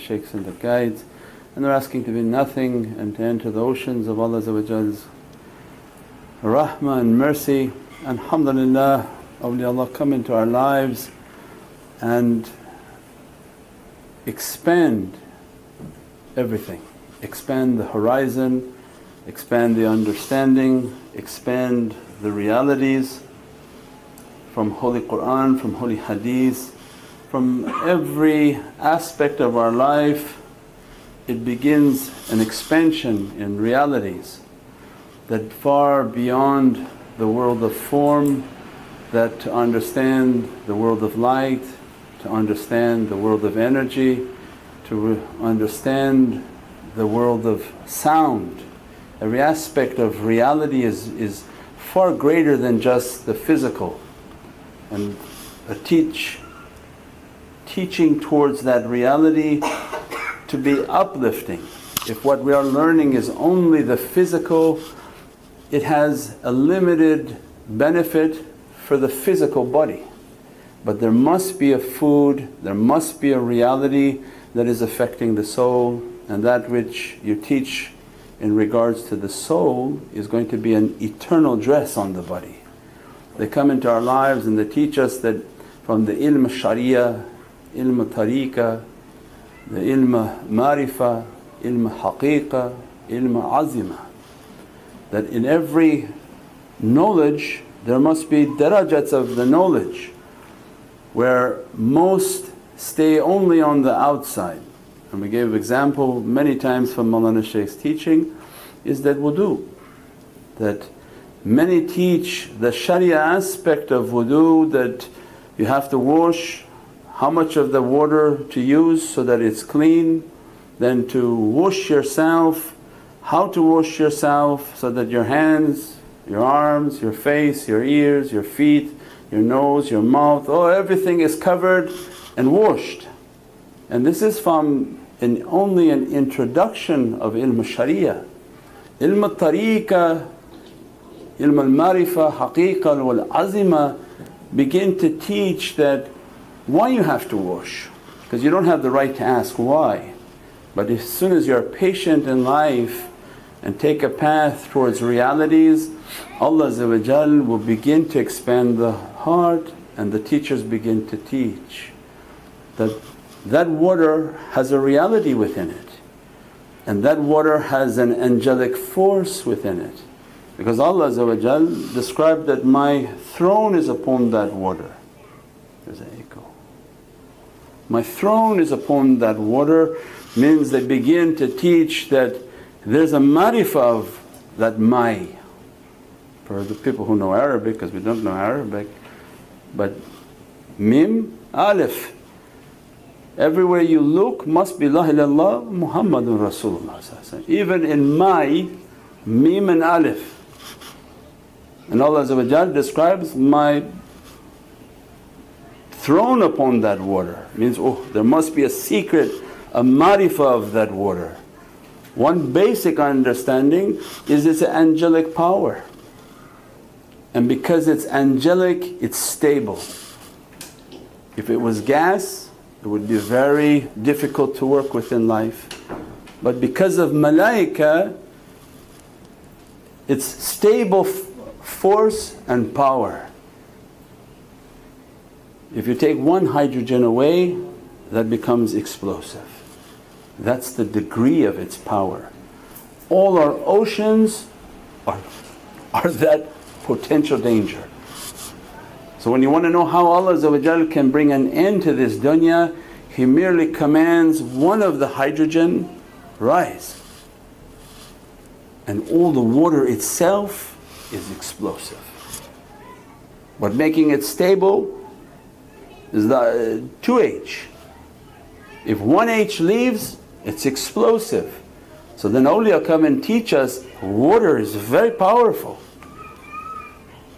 shaykhs and the guides, and they're asking to be nothing and to enter the oceans of Allah's rahmah and mercy. Alhamdulillah, awliyaullah come into our lives and expand everything, expand the horizon, expand the understanding, expand the realities from Holy Qur'an, from Holy Hadith, from every aspect of our life. It begins an expansion in realities that far beyond the world of form, that to understand the world of light, to understand the world of energy, to understand the world of sound. Every aspect of reality is far greater than just the physical, and a teaching towards that reality to be uplifting. If what we are learning is only the physical, it has a limited benefit for the physical body. But there must be a food, there must be a reality that is affecting the soul, and that which you teach in regards to the soul is going to be an eternal dress on the body. They come into our lives and they teach us that from the ilm sharia, ilm tariqah, the ilm marifah, ilm haqiqah, ilm azimah, that in every knowledge there must be darajats of the knowledge, where most stay only on the outside. And we gave example many times from Mawlana Shaykh's teaching is that wudu, that many teach the sharia aspect of wudu, that you have to wash, how much of the water to use so that it's clean, then to wash yourself, how to wash yourself so that your hands, your arms, your face, your ears, your feet, your nose, your mouth, everything is covered and washed. And this is from only an introduction of ilm sharia. Ilm al-tariqah, ilm al-marifah, haqiqah wal-azimah begin to teach that why you have to wash, because you don't have the right to ask why. But as soon as you're patient in life and take a path towards realities, Allah will begin to expand the heart, and the teachers begin to teach that that water has a reality within it, and that water has an angelic force within it. Because Allah described that, my throne is upon that water. There's an echo. My throne is upon that water means they begin to teach that there's a marifah of that my. For the people who know Arabic, because we don't know Arabic, but mim, alif. Everywhere you look must be La ilaha illallah Muhammadun Rasulullah. Even in my, mim and alif. And Allah describes my throne upon that water, means there must be a secret, a marifah of that water. One basic understanding is it's an angelic power, and because it's angelic it's stable. If it was gas it would be very difficult to work with in life, but because of malaika it's stable force and power. If you take one hydrogen away, that becomes explosive. That's the degree of its power. All our oceans are that potential danger. So when you want to know how Allah can bring an end to this dunya, He merely commands one of the hydrogen, rise, and all the water itself is explosive. But making it stable is the 2H. If 1H leaves, it's explosive. So then awliya come and teach us water is very powerful.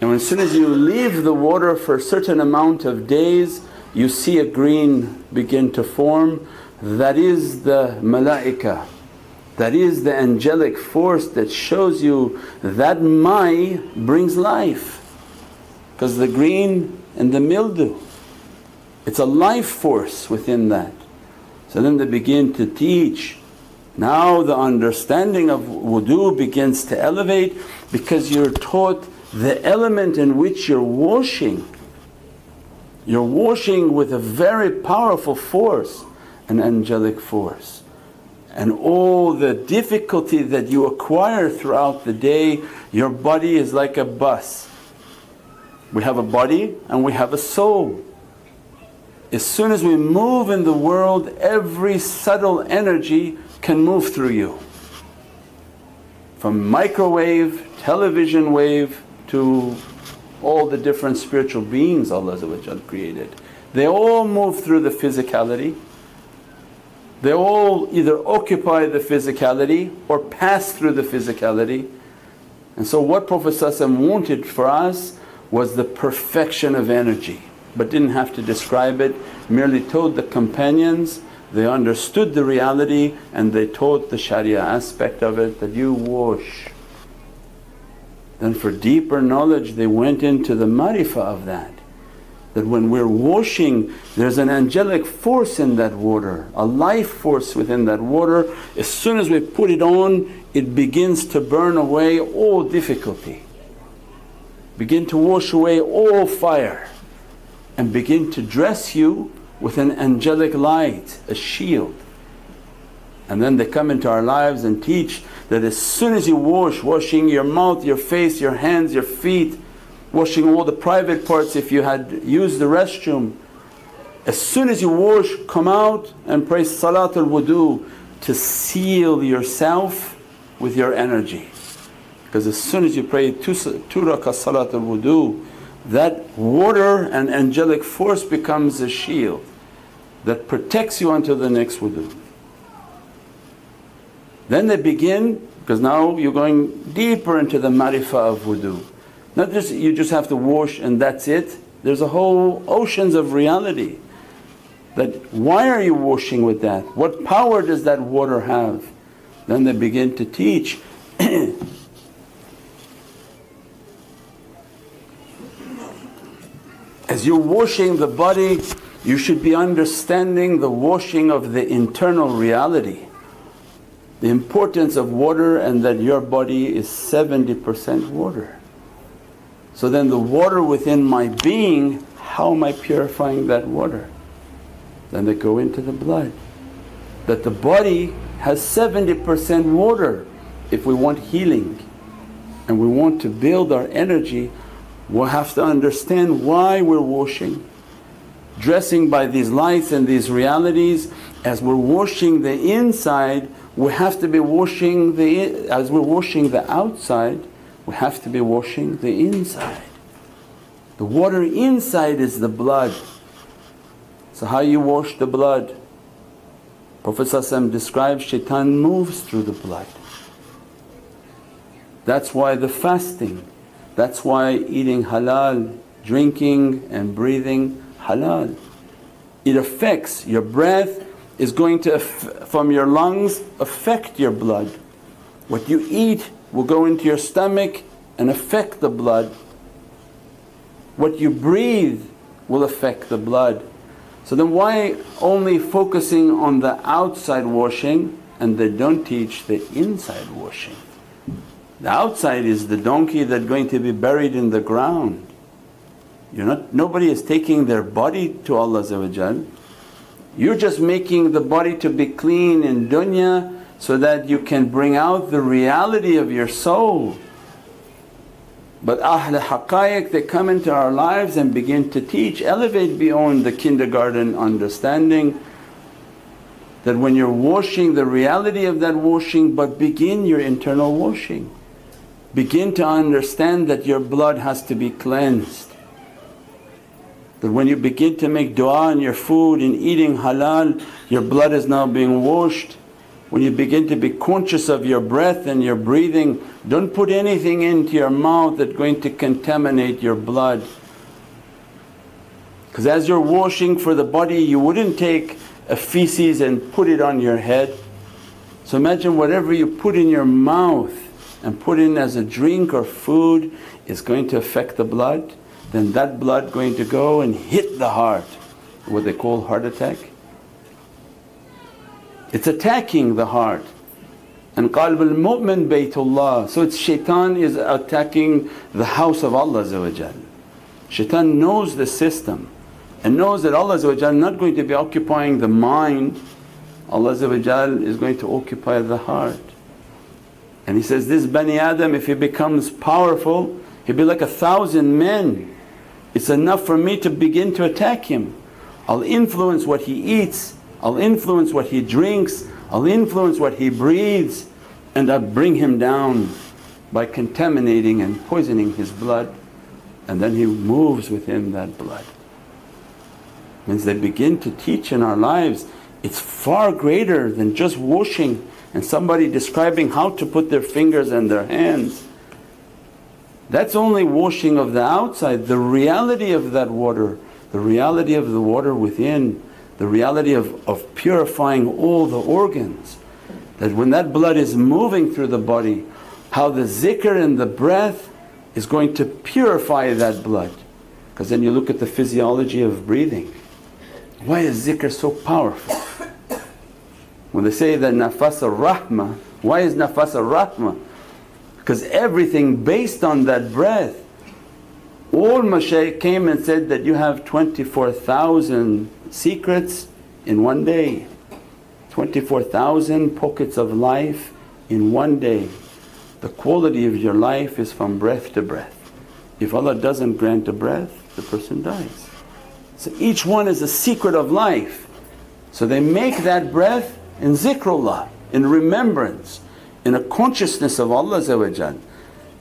And as soon as you leave the water for a certain amount of days, you see a green begin to form. That is the malaika, that is the angelic force that shows you that mai brings life. Because the green and the mildew, it's a life force within that. So then they begin to teach. Now the understanding of wudu begins to elevate because you're taught the element in which you're washing. You're washing with a very powerful force, an angelic force. And all the difficulty that you acquire throughout the day, your body is like a bus. We have a body and we have a soul. As soon as we move in the world, every subtle energy can move through you. From microwave, television wave to all the different spiritual beings Allah created. They all move through the physicality. They all either occupy the physicality or pass through the physicality. And so what Prophet wanted for us was the perfection of energy, but didn't have to describe it, merely told the companions. They understood the reality and they taught the sharia aspect of it, that you wash. Then for deeper knowledge they went into the marifah of that. That when we're washing, there's an angelic force in that water, a life force within that water. As soon as we put it on, it begins to burn away all difficulty, begin to wash away all fire, and begin to dress you with an angelic light, a shield. And then they come into our lives and teach that as soon as you wash, washing your mouth, your face, your hands, your feet, washing all the private parts if you had used the restroom. As soon as you wash, come out and pray Salatul Wudu to seal yourself with your energy. Because as soon as you pray two rakah Salatul Wudu, that water and angelic force becomes a shield that protects you until the next wudu. Then they begin, because now you're going deeper into the marifah of wudu. Not just you just have to wash and that's it. There's a whole oceans of reality. That why are you washing with that? What power does that water have? Then they begin to teach as you're washing the body, you should be understanding the washing of the internal reality, the importance of water, and that your body is 70% water. So then the water within my being, how am I purifying that water? Then they go into the blood. That the body has 70% water. If we want healing and we want to build our energy, we'll have to understand why we're washing. Dressing by these lights and these realities, as we're washing the inside, we have to be washing as we're washing the outside, we have to be washing the inside. The water inside is the blood. So how you wash the blood? Prophet describes shaitan moves through the blood. That's why the fasting, that's why eating halal, drinking and breathing halal. It affects your breath, is going to from your lungs affect your blood. What you eat will go into your stomach and affect the blood. What you breathe will affect the blood. So then why only focusing on the outside washing and they don't teach the inside washing? The outside is the donkey that's going to be buried in the ground. Nobody is taking their body to Allah. You're just making the body to be clean in dunya so that you can bring out the reality of your soul. But Ahl Haqqaiq, they come into our lives and begin to teach, elevate beyond the kindergarten understanding, that when you're washing, the reality of that washing, but begin your internal washing. Begin to understand that your blood has to be cleansed. That when you begin to make du'a in your food and eating halal, your blood is now being washed. When you begin to be conscious of your breath and your breathing, don't put anything into your mouth that's going to contaminate your blood. Because as you're washing for the body, you wouldn't take a feces and put it on your head. So imagine whatever you put in your mouth and put in as a drink or food is going to affect the blood, then that blood going to go and hit the heart, what they call heart attack. It's attacking the heart. And qalb al-mu'min baytullah. So it's shaitan is attacking the house of Allah. Shaitan knows the system and knows that Allah is not going to be occupying the mind, Allah is going to occupy the heart. And he says, this Bani Adam, if he becomes powerful, he'll be like 1,000 men. It's enough for me to begin to attack him. I'll influence what he eats, I'll influence what he drinks, I'll influence what he breathes, and I'll bring him down by contaminating and poisoning his blood, and then he moves within that blood. Means they begin to teach in our lives, it's far greater than just washing and somebody describing how to put their fingers and their hands. That's only washing of the outside. The reality of that water, the reality of the water within, the reality of purifying all the organs, that when that blood is moving through the body, how the zikr and the breath is going to purify that blood. Because then you look at the physiology of breathing. Why is zikr so powerful? When they say that nafas al-rahmah, why is nafas al-rahmah? Because everything based on that breath. All mashaykh came and said that you have 24,000 secrets in one day, 24,000 pockets of life in one day. The quality of your life is from breath to breath. If Allah doesn't grant a breath, the person dies. So each one is a secret of life. So they make that breath in zikrullah, in remembrance, in a consciousness of Allah. That,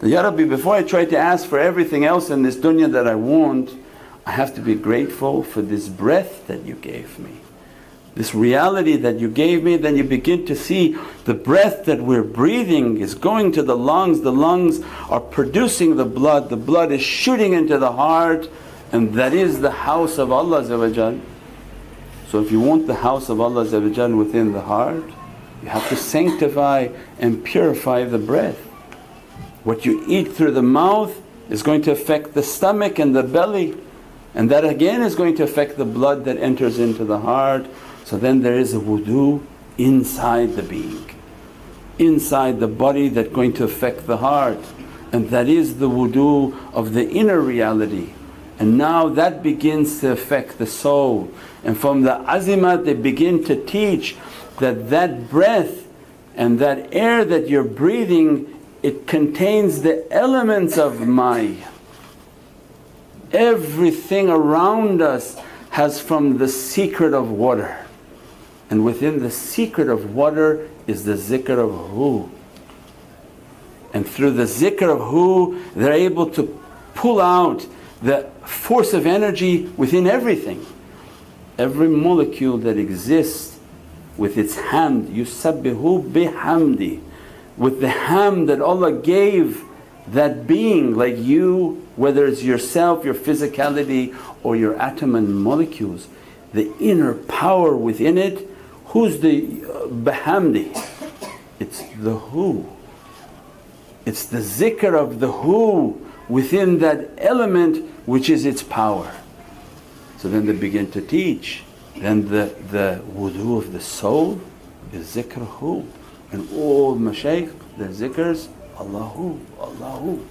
Ya Rabbi, before I try to ask for everything else in this dunya that I want, I have to be grateful for this breath that you gave me, this reality that you gave me. Then you begin to see the breath that we're breathing is going to the lungs are producing the blood is shooting into the heart, and that is the house of Allah. So if you want the house of Allah within the heart, you have to sanctify and purify the breath. What you eat through the mouth is going to affect the stomach and the belly, and that again is going to affect the blood that enters into the heart. So then there is a wudu inside the being, inside the body, that's going to affect the heart, and that is the wudu of the inner reality. And now that begins to affect the soul, and from the azimat they begin to teach that that breath and that air that you're breathing, it contains the elements of mai. Everything around us has from the secret of water, and within the secret of water is the zikr of Hu. And through the zikr of Hu they're able to pull out the force of energy within everything. Every molecule that exists with its hamd, yusabbihu bihamdi, with the hamd that Allah gave that being, like you, whether it's yourself, your physicality or your atom and molecules, the inner power within it. Who's the bihamdi? It's the Hu. It's the zikr of the Hu within that element which is its power. So then they begin to teach, then the wudu of the soul is zikr Hu, and all mashaykh their zikrs Allahu, Allahu,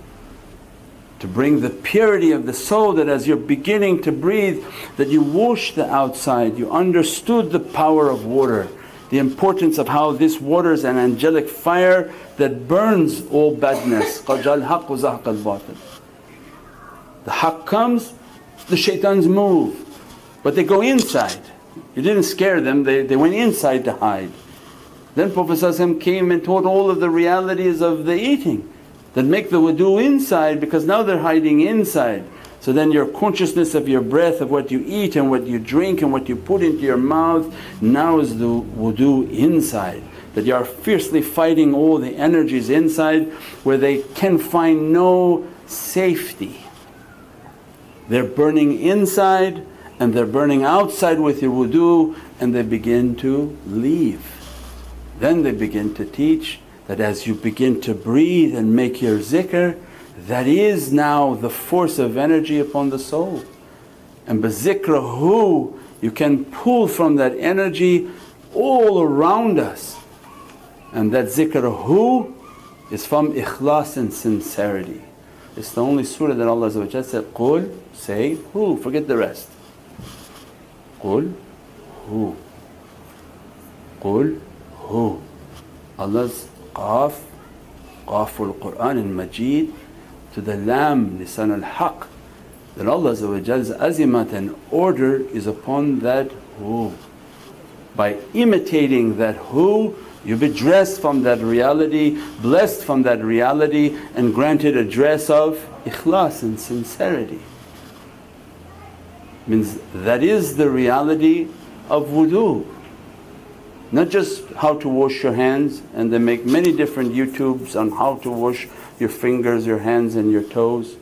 to bring the purity of the soul, that as you're beginning to breathe that you wash the outside. You understood the power of water, the importance of how this water is an angelic fire that burns all badness. قَدْ جَاءَ الْحَقُّ وَزَهَقَ الْبَاطِلُ. The haqq comes, the shaitans move, but they go inside. You didn't scare them, they went inside to hide. Then Prophet came and taught all of the realities of the eating that make the wudu inside, because now they're hiding inside. So then your consciousness of your breath, of what you eat and what you drink and what you put into your mouth, now is the wudu inside. That you are fiercely fighting all the energies inside where they can find no safety. They're burning inside and they're burning outside with your wudu, and they begin to leave. Then they begin to teach that as you begin to breathe and make your zikr, that is now the force of energy upon the soul. And bi zikr Hu you can pull from that energy all around us. And that zikr hu is from ikhlas and sincerity. It's the only surah that Allah said, Qul, say hu, forget the rest. Qul hu. Qul hu. Allah's Qaf, Qaful Qur'an and Majid, to the Lam, Lisan al-Haq, that Allah's azimat and order is upon that hu. By imitating that hu, you be dressed from that reality, blessed from that reality, and granted a dress of ikhlas and sincerity. Means that is the reality of wudu. Not just how to wash your hands, and they make many different YouTubes on how to wash your fingers, your hands and your toes.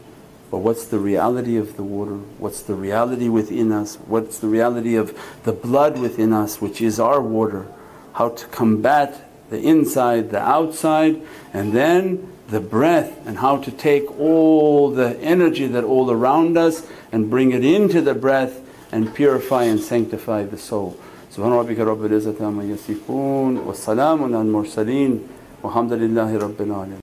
But what's the reality of the water? What's the reality within us? What's the reality of the blood within us, which is our water? How to combat the inside, the outside, and then the breath, and how to take all the energy that all around us and bring it into the breath and purify and sanctify the soul. Subhana rabbika rabbil izzati amma yasifoon wa salaamun al mursaleen walhamdulillahi rabbil alameen.